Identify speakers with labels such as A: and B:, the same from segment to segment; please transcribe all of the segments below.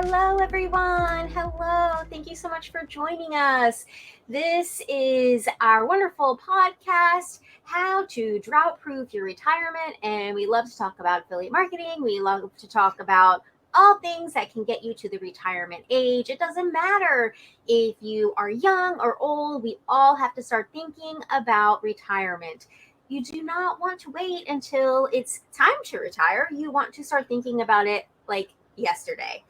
A: Hello, everyone. Hello. Thank you so much for joining us. This is our wonderful podcast, How to Drought Proof Your Retirement. And we love to talk about affiliate marketing. We love to talk about all things that can get you to the retirement age. It doesn't matter if you are young or old, we all have to start thinking about retirement. You do not want to wait until it's time to retire. You want to start thinking about it like yesterday.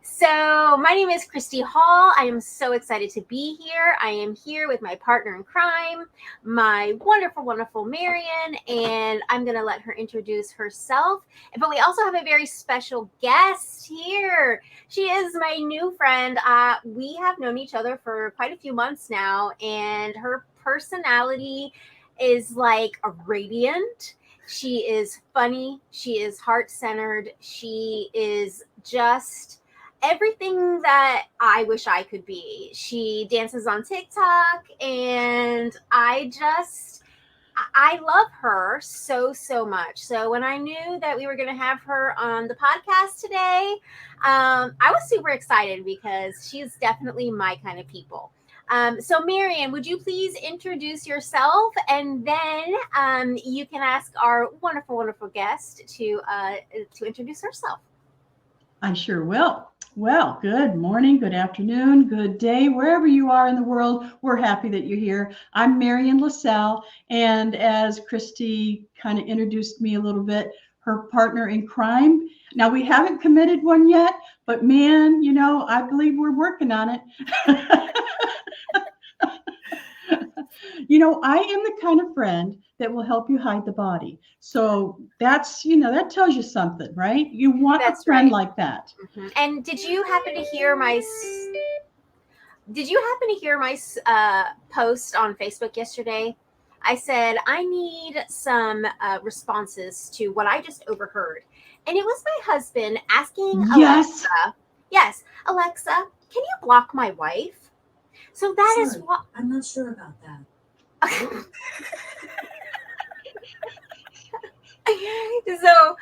A: So my name is Kristi Hall. I am so excited to be here. I am here with my partner in crime, my wonderful, wonderful Marian, and I'm going to let her introduce herself. But we also have a very special guest here. She is my new friend. We have known each other for quite a few months now, and her personality is like a radiant. She is funny. She is heart-centered. She is just everything that I wish I could be. She dances on TikTok, and I love her so much. So when I knew that we were going to have her on the podcast today, I was super excited because she's definitely my kind of people. So Marian, would you please introduce yourself, and then you can ask our wonderful, wonderful guest to introduce herself.
B: I sure will. Well, good morning, good afternoon, good day, wherever you are in the world. We're happy that you're here. I'm Marian LaSalle, and as Kristi kind of introduced me a little bit, her partner in crime. Now, we haven't committed one yet, but man, I believe we're working on it. I am the kind of friend that will help you hide the body. So that's, that tells you something, right? You want a friend like that.
A: Mm-hmm. And did you happen to hear my post on Facebook yesterday? I said, I need some responses to what I just overheard. And it was my husband asking Alexa, can you block my wife? So that is what
C: I'm not sure about that.
A: So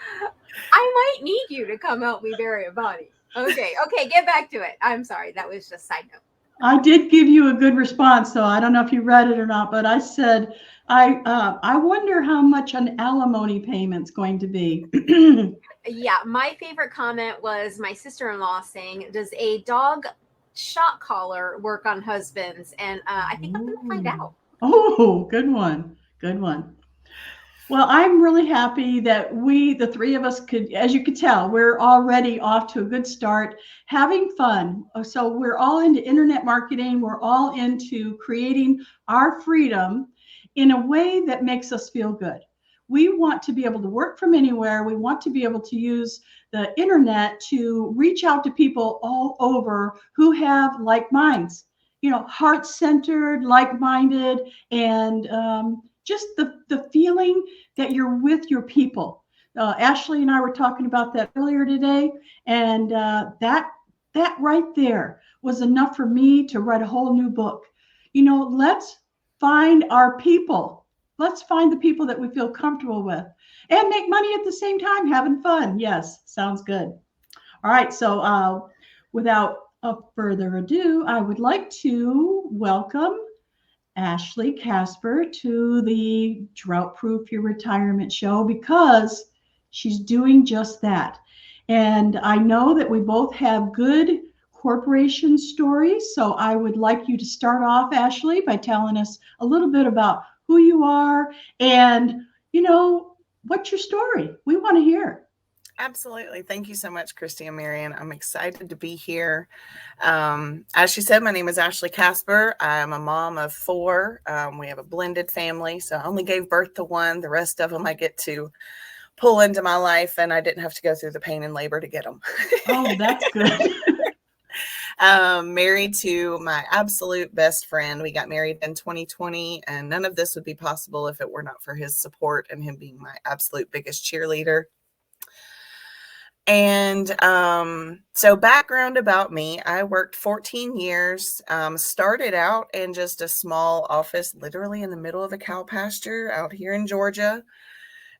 A: I might need you to come help me bury a body. Okay, get back to it. I'm sorry, that was just a side note.
B: I did give you a good response, so I don't know if you read it or not, but I said, I wonder how much an alimony payment's going to be.
A: Yeah, my favorite comment was my sister-in-law saying, does a dog shock collar work on husbands? And I think I'm going to find out.
B: Oh, good one. Good one. Well, I'm really happy that the three of us could, as you could tell, we're already off to a good start, having fun. So we're all into internet marketing. We're all into creating our freedom in a way that makes us feel good. We want to be able to work from anywhere. We want to be able to use the internet to reach out to people all over who have like minds. Heart-centered, like-minded, and just the feeling that you're with your people. Ashley and I were talking about that earlier today, and that right there was enough for me to write a whole new book. Let's find our people. Let's find the people that we feel comfortable with and make money at the same time, having fun. Yes, sounds good. All right, so without further ado, I would like to welcome Ashley Casper to the Drought Proof Your Retirement show, because she's doing just that. And I know that we both have good corporation stories, so I would like you to start off, Ashley, by telling us a little bit about who you are and, what's your story? We want to hear.
D: Absolutely. Thank you so much, Kristi and Marian. I'm excited to be here. As she said, my name is Ashley Casper. I'm a mom of 4. We have a blended family, so I only gave birth to 1. The rest of them I get to pull into my life, and I didn't have to go through the pain and labor to get them.
B: Oh, that's good.
D: Married to my absolute best friend. We got married in 2020, and none of this would be possible if it were not for his support and him being my absolute biggest cheerleader. And so background about me, I worked 14 years, started out in just a small office, literally in the middle of a cow pasture out here in Georgia.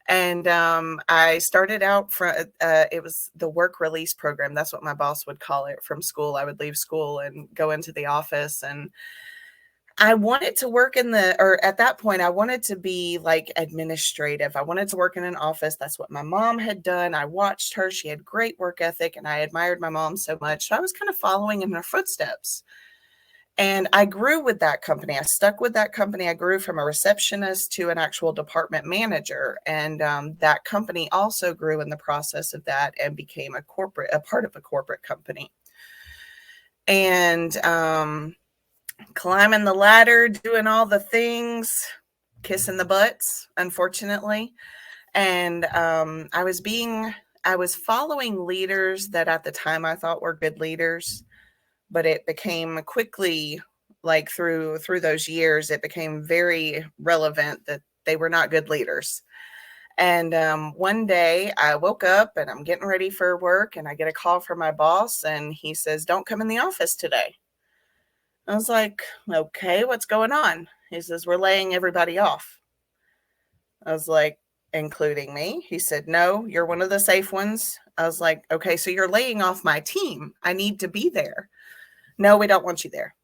D: And I started out from, it was the work release program. That's what my boss would call it from school. I would leave school and go into the office, and I wanted to work or at that point, I wanted to be like administrative. I wanted to work in an office. That's what my mom had done. I watched her. She had great work ethic, and I admired my mom so much. So I was kind of following in her footsteps. And I grew with that company. I stuck with that company. I grew from a receptionist to an actual department manager. And that company also grew in the process of that and became a part of a corporate company. And climbing the ladder, doing all the things, kissing the butts, unfortunately. And I was following leaders that at the time I thought were good leaders. But it became quickly, like through those years, it became very relevant that they were not good leaders. And one day I woke up and I'm getting ready for work, and I get a call from my boss, and he says, "Don't come in the office today." I was like, "Okay, what's going on?" He says, "We're laying everybody off." I was like, "Including me?" He said, "No, you're one of the safe ones." I was like, "Okay, so you're laying off my team. I need to be there." "No, we don't want you there."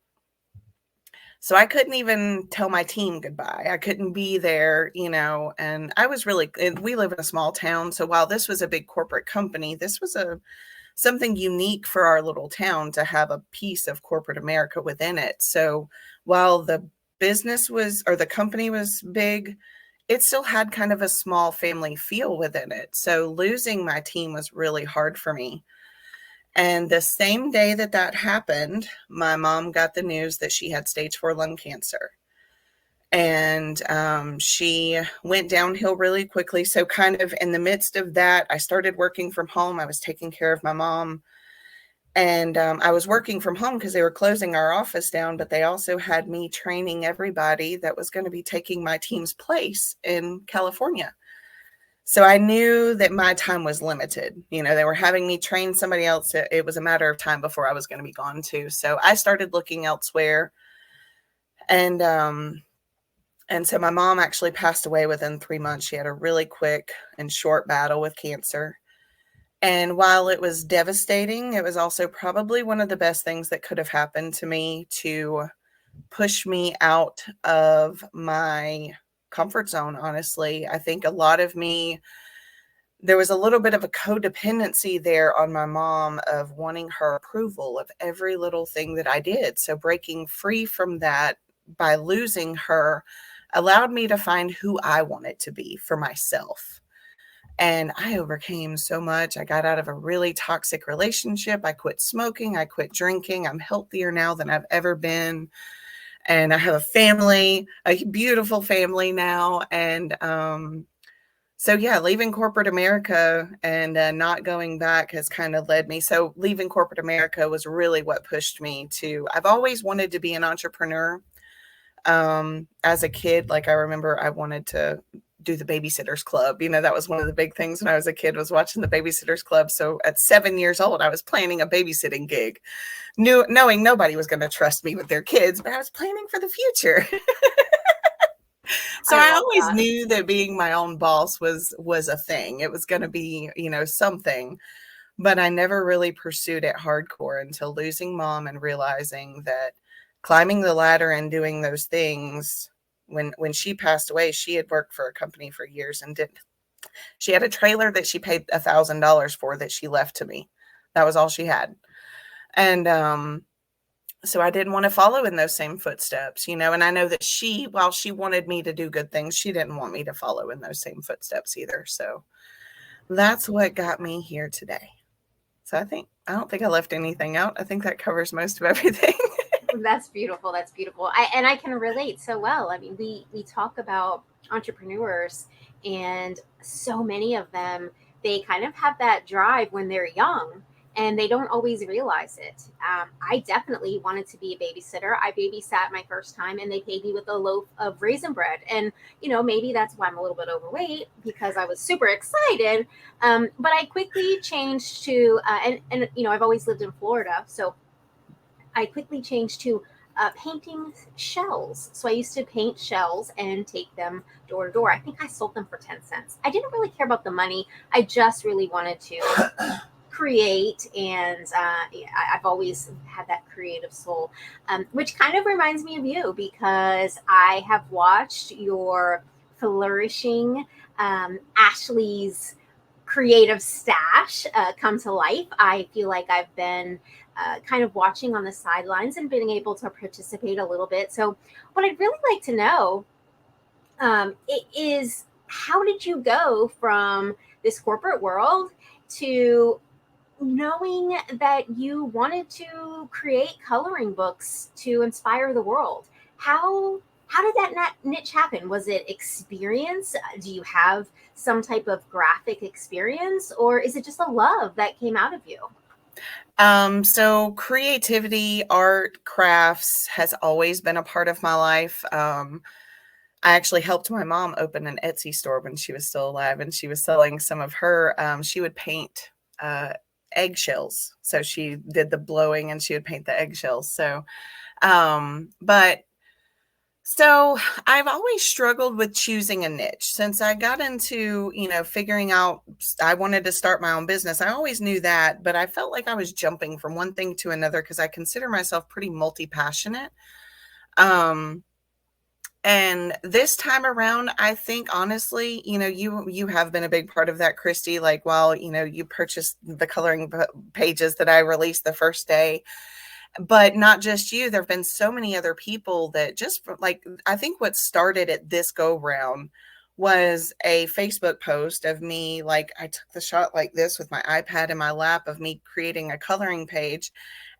D: So I couldn't even tell my team goodbye. I couldn't be there, and I was we live in a small town. So while this was a big corporate company, this was something unique for our little town to have a piece of corporate America within it. So while the company was big, it still had kind of a small family feel within it. So losing my team was really hard for me. And the same day that happened, my mom got the news that she had stage 4 lung cancer. And she went downhill really quickly. So kind of in the midst of that, I started working from home. I was taking care of my mom. And I was working from home because they were closing our office down, but they also had me training everybody that was going to be taking my team's place in California. So I knew that my time was limited. They were having me train somebody else. It was a matter of time before I was going to be gone too. So I started looking elsewhere. And so my mom actually passed away within 3 months. She had a really quick and short battle with cancer. And while it was devastating, it was also probably one of the best things that could have happened to me to push me out of my comfort zone. Honestly, I think a lot of there was a little bit of a codependency there on my mom of wanting her approval of every little thing that I did. So breaking free from that by losing her allowed me to find who I wanted to be for myself. And I overcame so much. I got out of a really toxic relationship. I quit smoking. I quit drinking. I'm healthier now than I've ever been. And I have a family, a beautiful family now. And so, yeah, leaving corporate America and not going back has kind of led me. So leaving corporate America was really what pushed me I've always wanted to be an entrepreneur. As a kid, like I remember I wanted to do the Babysitters Club. That was one of the big things when I was a kid, was watching the Babysitters Club. So at 7 years old, I was planning a babysitting gig, knowing nobody was going to trust me with their kids, but I was planning for the future. So I always knew that being my own boss was a thing. It was going to be, something, but I never really pursued it hardcore until losing mom and realizing that climbing the ladder and doing those things, when she passed away, she had worked for a company for years and she had a trailer that she paid $1,000 for that she left to me. That was all she had. And so I didn't want to follow in those same footsteps, and I know that while she wanted me to do good things, she didn't want me to follow in those same footsteps either. So that's what got me here today. So I don't think I left anything out. I think that covers most of everything.
A: That's beautiful. That's beautiful. I can relate so well. I mean, we talk about entrepreneurs, and so many of them, they kind of have that drive when they're young, and they don't always realize it. I definitely wanted to be a babysitter. I babysat my first time, and they paid me with a loaf of raisin bread. And, maybe that's why I'm a little bit overweight, because I was super excited. But I quickly changed to, and I've always lived in Florida. So I quickly changed to painting shells. So I used to paint shells and take them door to door. I think I sold them for 10 cents. I didn't really care about the money. I just really wanted to create, and I've always had that creative soul, which kind of reminds me of you, because I have watched your flourishing Ashley's creative stash come to life. I feel like I've been kind of watching on the sidelines and being able to participate a little bit. So what I'd really like to know is, how did you go from this corporate world to knowing that you wanted to create coloring books to inspire the world? How did that niche happen? Was it experience? Do you have some type of graphic experience, or is it just a love that came out of you?
D: So creativity, art, crafts has always been a part of my life. I actually helped my mom open an Etsy store when she was still alive, and she was selling some of her, she would paint eggshells. So she did the blowing and she would paint the eggshells. So I've always struggled with choosing a niche. Since I got into, figuring out I wanted to start my own business, I always knew that, but I felt like I was jumping from one thing to another because I consider myself pretty multi-passionate. And this time around, I think, honestly, you have been a big part of that, Kristi. Like, while, you purchased the coloring pages that I released the first day, but not just you, there've been so many other people that just like, I think what started at this go round was a Facebook post of me. Like, I took the shot like this with my iPad in my lap of me creating a coloring page.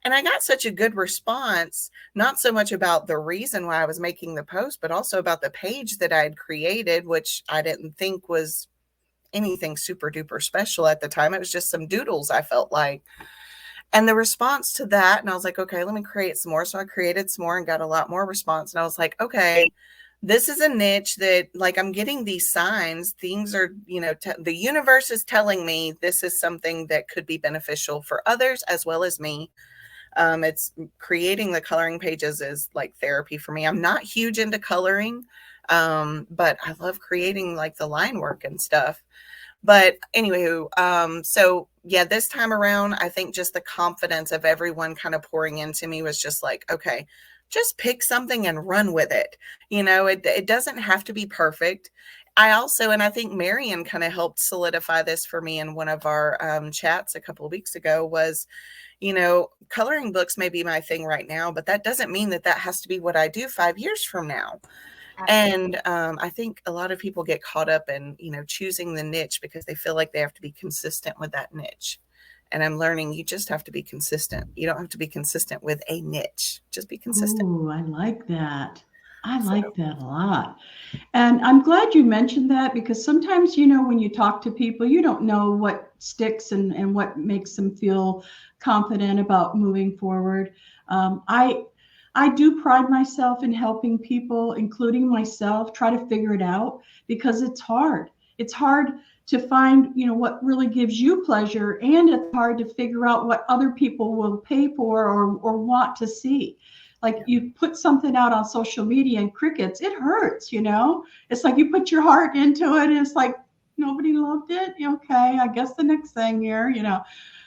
D: And I got such a good response, not so much about the reason why I was making the post, but also about the page that I had created, which I didn't think was anything super duper special at the time. It was just some doodles, I felt like. And the response to that, and I was like, okay, let me create some more. So I created some more and got a lot more response. And I was like, okay, this is a niche that, like, I'm getting these signs. Things are, the universe is telling me this is something that could be beneficial for others as well as me. It's creating the coloring pages is like therapy for me. I'm not huge into coloring, but I love creating like the line work and stuff. But anywho, so yeah, this time around, I think just the confidence of everyone kind of pouring into me was just like, okay, just pick something and run with it. It doesn't have to be perfect. And I think Marian kind of helped solidify this for me in one of our chats a couple of weeks ago was, coloring books may be my thing right now, but that doesn't mean that has to be what I do 5 years from now. And I think a lot of people get caught up in, choosing the niche because they feel like they have to be consistent with that niche. And I'm learning you just have to be consistent. You don't have to be consistent with a niche. Just be consistent.
B: Ooh, I like that. I like that a lot. And I'm glad you mentioned that, because sometimes, when you talk to people, you don't know what sticks and what makes them feel confident about moving forward. I do pride myself in helping people, including myself, try to figure it out, because it's hard. It's hard to find, what really gives you pleasure, and it's hard to figure out what other people will pay for or want to see. Like, you put something out on social media and crickets, it hurts, It's like you put your heart into it and it's like, nobody loved it. Okay, I guess the next thing here,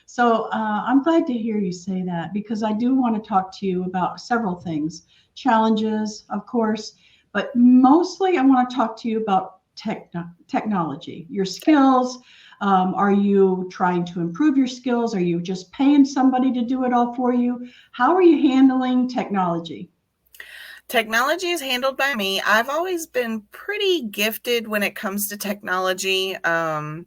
B: So I'm glad to hear you say that, because I do want to talk to you about several things. Challenges, of course, but mostly I want to talk to you about technology, your skills. Are you trying to improve your skills? Are you just paying somebody to do it all for you? How are you handling technology?
D: Technology is handled by me. I've always been pretty gifted when it comes to technology. That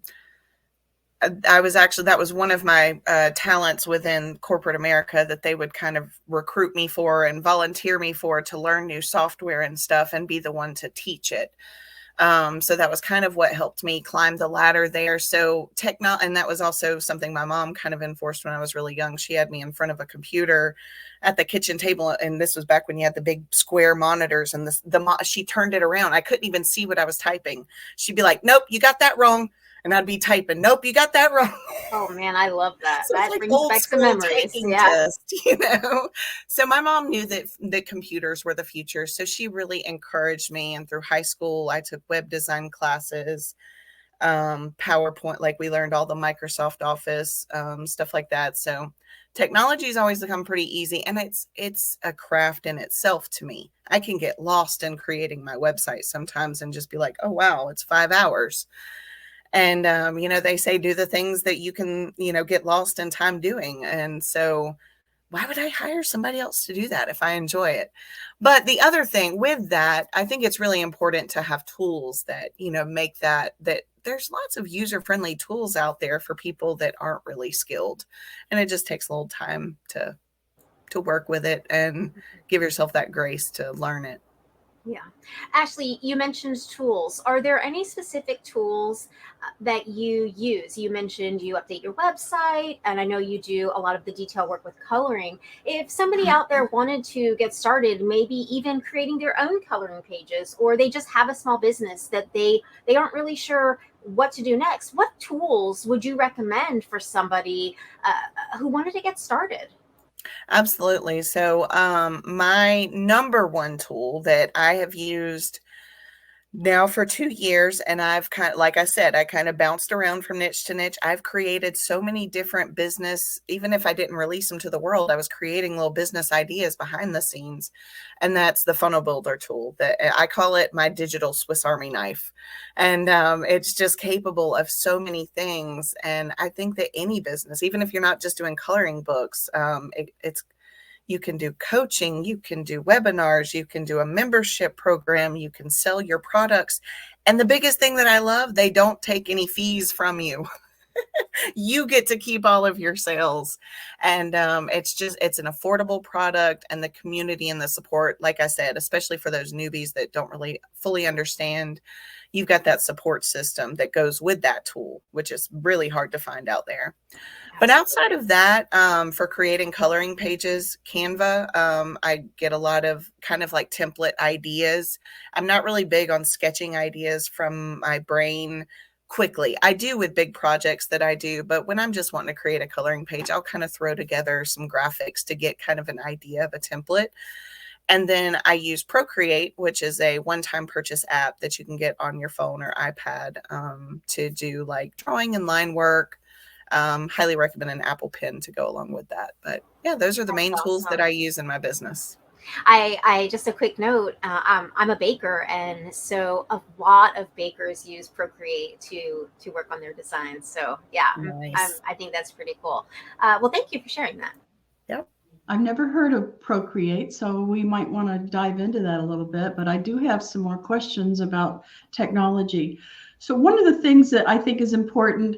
D: was one of my talents within corporate America, that they would kind of recruit me for and volunteer me for, to learn new software and stuff and be the one to teach it. So that was kind of what helped me climb the ladder there. So and that was also something my mom kind of enforced when I was really young. She had me in front of a computer at the kitchen table. And this was back when you had the big square monitors, and she turned it around. I couldn't even see what I was typing. She'd be like, nope, you got that wrong. And I'd be typing, nope, you got that wrong.
A: Oh man, I love that.
D: So it's
A: That
D: like
A: brings
D: old
A: back some
D: school
A: memories.
D: taking
A: Yeah.
D: test, you know? So my mom knew that the computers were the future. So she really encouraged me. And through high school, I took web design classes, PowerPoint, like we learned all the Microsoft Office, stuff like that. So technology has always become pretty easy, and it's a craft in itself to me. I can get lost in creating my website sometimes and just be like, oh, wow, it's 5 hours. And, they say do the things that you can, get lost in time doing. And so why would I hire somebody else to do that if I enjoy it? But the other thing with that, I think it's really important to have tools that, make that there's lots of user-friendly tools out there for people that aren't really skilled. And it just takes a little time to work with it and give yourself that grace to learn it.
A: Yeah. Ashley, you mentioned tools. Are there any specific tools that you use? You mentioned you update your website, and I know you do a lot of the detail work with coloring. If somebody out there wanted to get started, maybe even creating their own coloring pages, or they just have a small business that they aren't really sure what to do next, what tools would you recommend for somebody who wanted to get started?
D: Absolutely. So, my number one tool that I have used now for 2 years, and I've like I said, I kind of bounced around from niche to niche. I've created so many different business, even if I didn't release them to the world, I was creating little business ideas behind the scenes. And that's the funnel builder tool that I call it my digital Swiss Army knife. And it's just capable of so many things. And I think that any business, even if you're not just doing coloring books, you can do coaching, you can do webinars, you can do a membership program, you can sell your products. And the biggest thing that I love, they don't take any fees from you. You get to keep all of your sales. And it's an affordable product, and the community and the support, like I said, especially for those newbies that don't really fully understand, you've got that support system that goes with that tool, which is really hard to find out there. But outside of that, for creating coloring pages, Canva, I get a lot of kind of like template ideas. I'm not really big on sketching ideas from my brain quickly. I do with big projects that I do, but when I'm just wanting to create a coloring page, I'll kind of throw together some graphics to get kind of an idea of a template. And then I use Procreate, which is a one-time purchase app that you can get on your phone or iPad to do like drawing and line work. Highly recommend an Apple Pen to go along with that. But yeah, those are the main tools that I use in my business.
A: I just a quick note, I'm a baker, and so a lot of bakers use Procreate to work on their designs. So yeah,
D: Nice.
A: I think that's pretty cool. Well, thank you for sharing that.
D: Yep.
B: I've never heard of Procreate, so we might want to dive into that a little bit, but I do have some more questions about technology. So one of the things that I think is important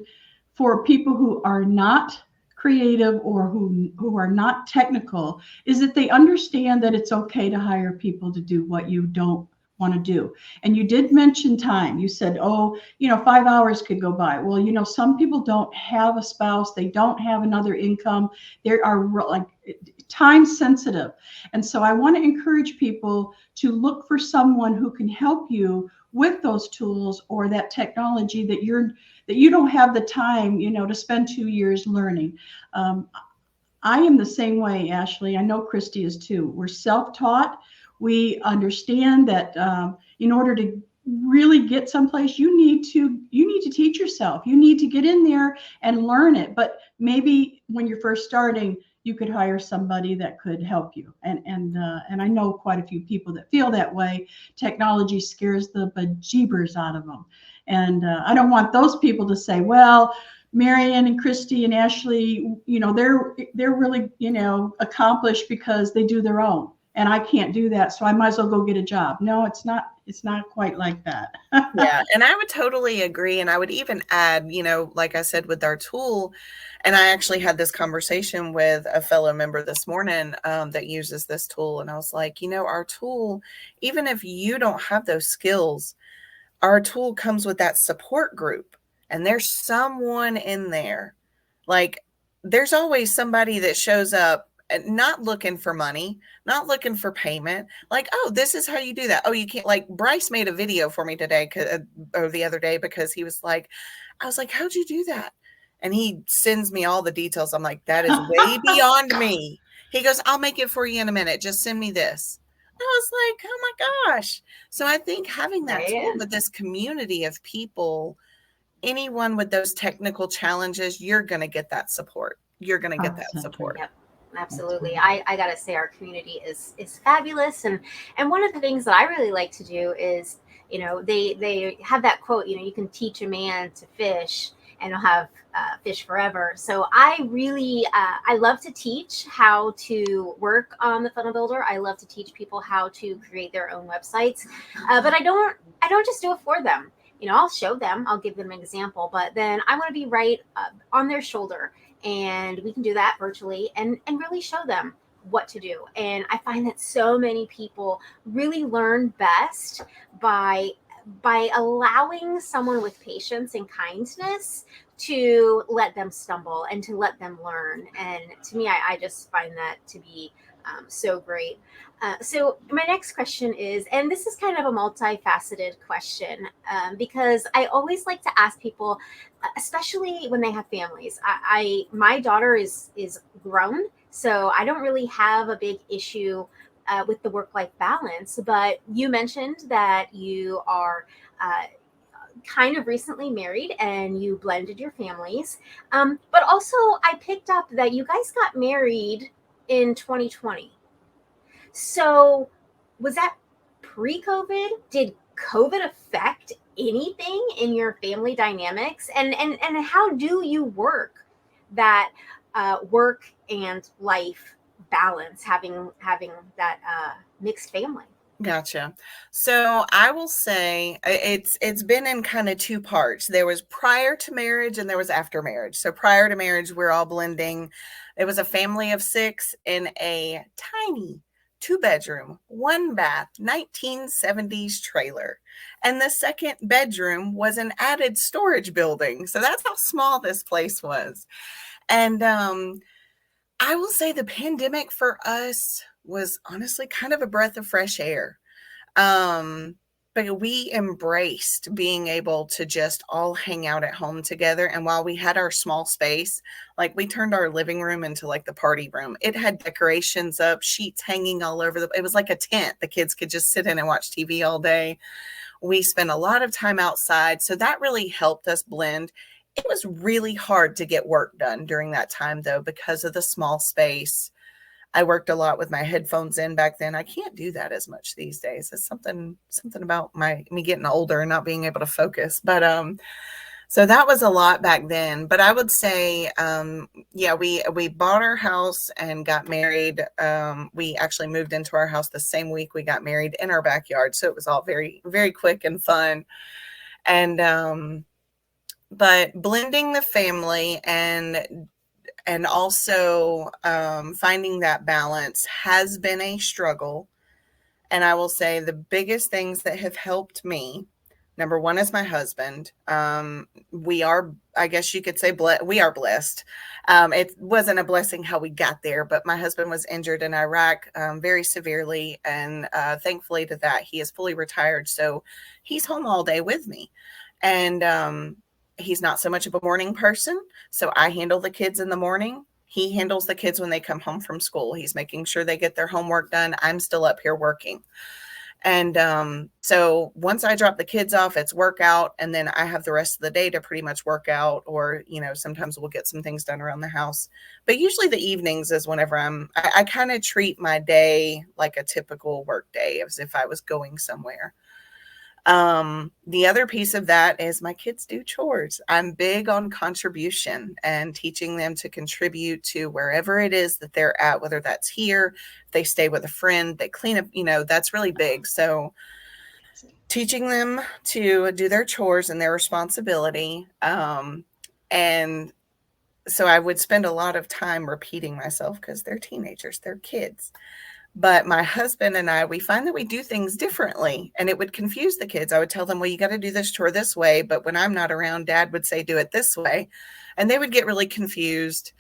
B: for people who are not creative or who are not technical is that they understand that it's okay to hire people to do what you don't want to do. And you did mention time. You said, 5 hours could go by. Well, some people don't have a spouse. They don't have another income. They are like time sensitive. And so I want to encourage people to look for someone who can help you with those tools or that technology that you don't have the time, to spend 2 years learning. I am the same way, Ashley. I know Kristi is too. We're self-taught. We understand that in order to really get someplace, you need to teach yourself. You need to get in there and learn it. But maybe when you're first starting, you could hire somebody that could help you. And I know quite a few people that feel that way. Technology scares the bejeebers out of them. And I don't want those people to say, well, Marian and Kristi and Ashley, they're really, accomplished because they do their own. And I can't do that, so I might as well go get a job. No, it's not quite like that.
D: Yeah, and I would totally agree. And I would even add, like I said, with our tool, and I actually had this conversation with a fellow member this morning that uses this tool. And I was like, our tool, even if you don't have those skills, our tool comes with that support group. And there's someone in there. Like, there's always somebody that shows up not looking for money, not looking for payment. Like, oh, this is how you do that. Oh, you can't. Like, Bryce made a video for me today or the other day because he was like, I was like, how'd you do that? And he sends me all the details. I'm like, that is way beyond me. He goes, I'll make it for you in a minute. Just send me this. I was like, oh my gosh. So I think having that tool with this community of people, anyone with those technical challenges, you're going to get that support. You're going to get that support.
A: Yep. Absolutely. I gotta say our community is fabulous. And one of the things that I really like to do is, you know, they have that quote, you know, you can teach a man to fish and he'll have fish forever. So I really, I love to teach how to work on the funnel builder. I love to teach people how to create their own websites, but I don't just do it for them. You know, I'll show them, I'll give them an example, but then I want to be right on their shoulder. And we can do that virtually and really show them what to do. And I find that so many people really learn best by allowing someone with patience and kindness to let them stumble and to let them learn. And to me, I just find that to be so great. So my next question is, and this is kind of a multifaceted question, because I always like to ask people, especially when they have families. My daughter is grown, so I don't really have a big issue with the work-life balance. But you mentioned that you are kind of recently married and you blended your families. But also I picked up that you guys got married in 2020. So was that pre-COVID? Did COVID affect anything in your family dynamics? And how do you work that work and life balance, having that mixed family?
D: Gotcha. So I will say it's been in kind of two parts. There was prior to marriage and there was after marriage. So prior to marriage, we're all blending. It was a family of 6 in a tiny 2-bedroom, 1-bath, 1970s trailer. And the second bedroom was an added storage building. So that's how small this place was. And I will say the pandemic for us was honestly kind of a breath of fresh air. But we embraced being able to just all hang out at home together. And while we had our small space, like we turned our living room into like the party room. It had decorations up, sheets hanging all over. It was like a tent. The kids could just sit in and watch TV all day. We spent a lot of time outside. So that really helped us blend. It was really hard to get work done during that time, though, because of the small space. I worked a lot with my headphones in back then. I can't do that as much these days. It's something about me getting older and not being able to focus. But so that was a lot back then. But I would say, we bought our house and got married. We actually moved into our house the same week we got married in our backyard. So it was all very, very quick and fun. And but blending the family and also finding that balance has been a struggle. And I will say the biggest things that have helped me, number one is my husband. We are, I guess you could say, we are blessed. It wasn't a blessing how we got there, but my husband was injured in Iraq very severely. And thankfully to that, he is fully retired. So he's home all day with me. And he's not so much of a morning person. So I handle the kids in the morning. He handles the kids when they come home from school. He's making sure they get their homework done. I'm still up here working. And so once I drop the kids off, it's workout. And then I have the rest of the day to pretty much work out, or, you know, sometimes we'll get some things done around the house. But usually the evenings is whenever I kind of treat my day like a typical work day, as if I was going somewhere. The other piece of that is my kids do chores. I'm big on contribution and teaching them to contribute to wherever it is that they're at, whether that's here, if they stay with a friend, they clean up, you know, that's really big. So teaching them to do their chores and their responsibility. And so I would spend a lot of time repeating myself because they're teenagers, they're kids. But my husband and I, we find that we do things differently, and it would confuse the kids. I would tell them, well, you got to do this chore this way. But when I'm not around, Dad would say, do it this way. And they would get really confused.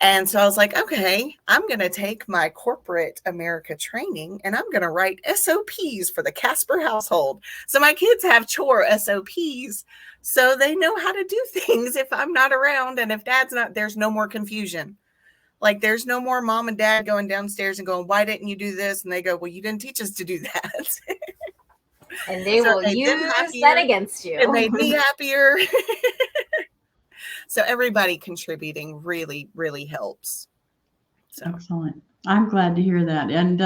D: And so I was like, okay, I'm going to take my corporate America training and I'm going to write SOPs for the Casper household. So my kids have chore SOPs so they know how to do things if I'm not around. And if dad's not, there's no more confusion. Like there's no more mom and dad going downstairs and going, why didn't you do this? And they go, well, you didn't teach us to do that.
A: And they will use that against you.
D: It made me happier. So everybody contributing really, really helps. So.
B: Excellent. I'm glad to hear that. And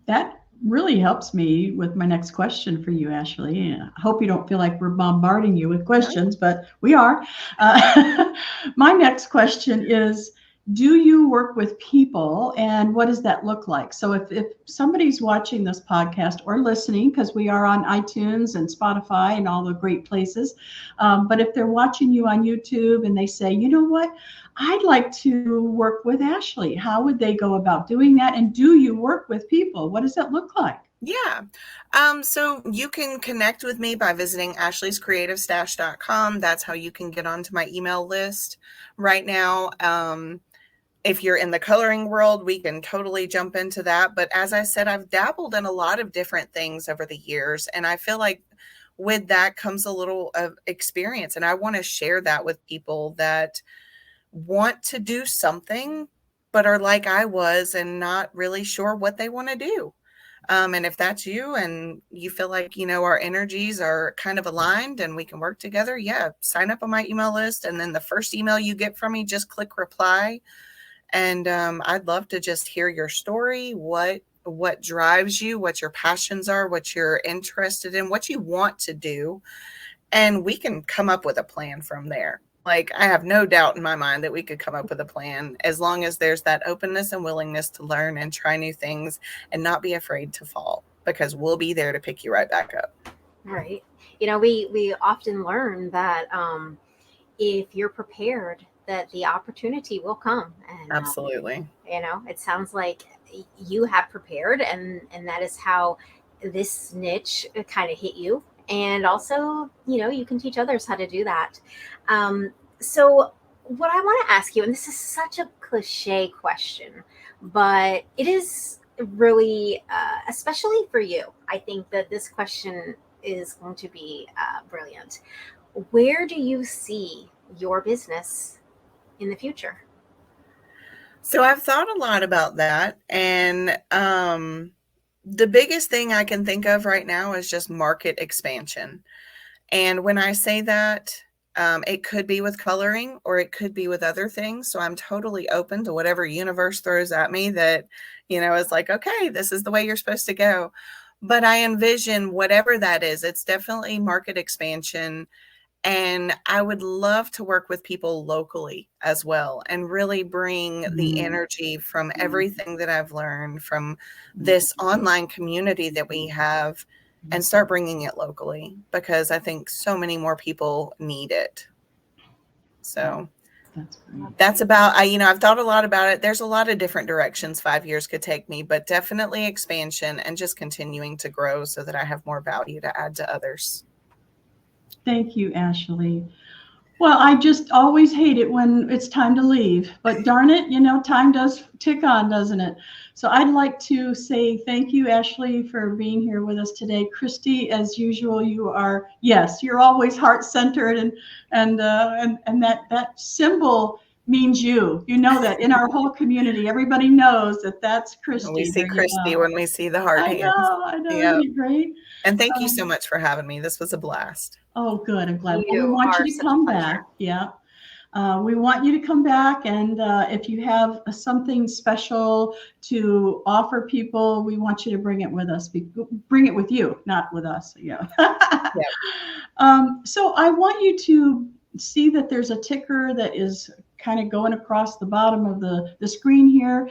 B: that really helps me with my next question for you, Ashley. I hope you don't feel like we're bombarding you with questions, but we are. My next question is, do you work with people, and what does that look like? So if somebody's watching this podcast or listening, because we are on iTunes and Spotify and all the great places, but if they're watching you on YouTube and they say, you know what, I'd like to work with Ashley, how would they go about doing that? And do you work with people? What does that look like?
D: Yeah. So you can connect with me by visiting ashleyscreativestash.com. That's how you can get onto my email list right now. If you're in the coloring world, we can totally jump into that. But as I said, I've dabbled in a lot of different things over the years. And I feel like with that comes a little of experience. And I want to share that with people that want to do something, but are like I was and not really sure what they want to do. And if that's you and you feel like, you know, our energies are kind of aligned and we can work together, yeah, sign up on my email list. And then the first email you get from me, just click reply. And I'd love to just hear your story, what drives you, what your passions are, what you're interested in, what you want to do. And we can come up with a plan from there. Like, I have no doubt in my mind that we could come up with a plan as long as there's that openness and willingness to learn and try new things and not be afraid to fall, because we'll be there to pick you right back up.
A: Right. You know, we often learn that if you're prepared, that the opportunity will come. And
D: absolutely.
A: You know, it sounds like you have prepared, and that is how this niche kind of hit you. And also, you know, you can teach others how to do that. So what I want to ask you, and this is such a cliche question, but it is really, especially for you, I think that this question is going to be brilliant. Where do you see your business in the future?
D: So I've thought a lot about that. And the biggest thing I can think of right now is just market expansion. And when I say that, it could be with coloring or it could be with other things. So I'm totally open to whatever universe throws at me that, you know, is like, okay, this is the way you're supposed to go. But I envision whatever that is, it's definitely market expansion. And I would love to work with people locally as well and really bring the energy from everything that I've learned from this online community that we have and start bringing it locally, because I think so many more people need it. So that's about, I've thought a lot about it. There's a lot of different directions 5 years could take me, but definitely expansion and just continuing to grow so that I have more value to add to others.
B: Thank you, Ashley. Well, I just always hate it when it's time to leave, but darn it, you know, time does tick on, doesn't it? So I'd like to say thank you, Ashley, for being here with us today. Kristi, as usual, you're always heart-centered, and that symbol means you. You know that in our whole community, everybody knows that that's Kristi.
D: We see Kristi when we see the heart hands.
B: I know. Yep. Isn't it great?
D: And thank you so much for having me. This was a blast.
B: Oh, good. I'm glad. We want you to come back. Yeah. We want you to come back. And if you have something special to offer people, we want you to bring it with us. Bring it with you, not with us. Yeah. So I want you to see that there's a ticker that is kind of going across the bottom of the screen here.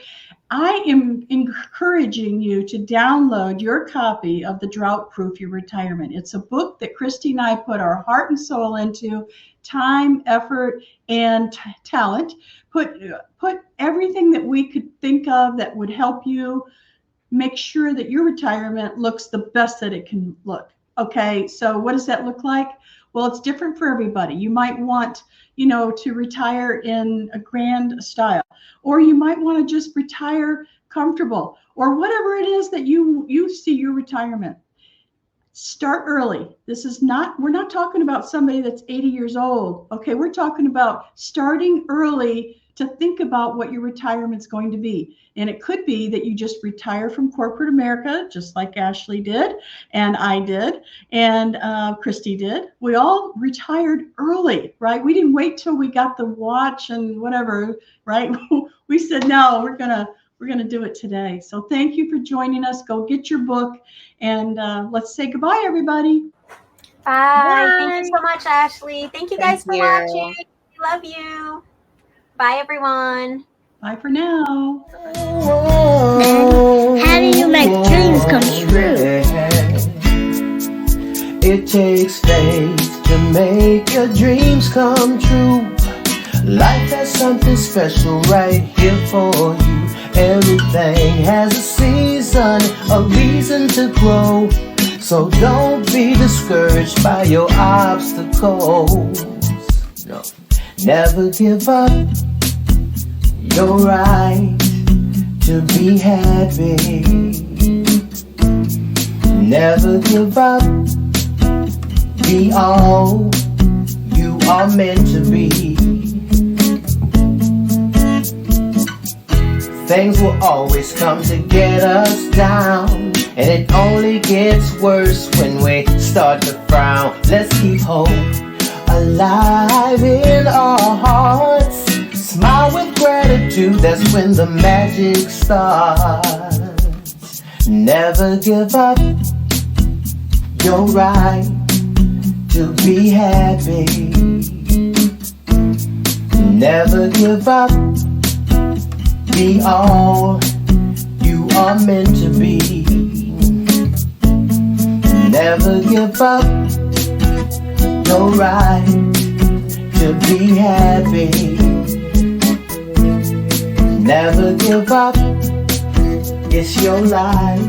B: I am encouraging you to download your copy of the Drought Proof Your Retirement. It's a book that Kristi and I put our heart and soul into, time, effort, and talent. Put everything that we could think of that would help you make sure that your retirement looks the best that it can look. Okay, so what does that look like? Well, it's different for everybody. You might want, to retire in a grand style, or you might want to just retire comfortable, or whatever it is that you see your retirement. Start early. We're not talking about somebody that's 80 years old. Okay, we're talking about starting early to think about what your retirement's going to be. And it could be that you just retire from corporate America, just like Ashley did, and I did, and Kristi did. We all retired early, right? We didn't wait till we got the watch and whatever, right? We said, no, we're gonna do it today. So thank you for joining us. Go get your book, and let's say goodbye, everybody.
A: Bye. Thank you so much, Ashley. Thank you guys for watching. We love you. Bye, everyone.
B: Bye for now.
C: How do you make dreams come true?
E: It takes faith to make your dreams come true. Life has something special right here for you. Everything has a season, a reason to grow. So don't be discouraged by your obstacles. No. Never give up your right to be happy. Never give up. Be all you are meant to be. Things will always come to get us down, and it only gets worse when we start to frown. Let's keep hope alive in our hearts. Smile with gratitude, that's when the magic starts. Never give up your right to be happy. Never give up. Be all you are meant to be. Never give up your right to be happy. Never give up, it's your life.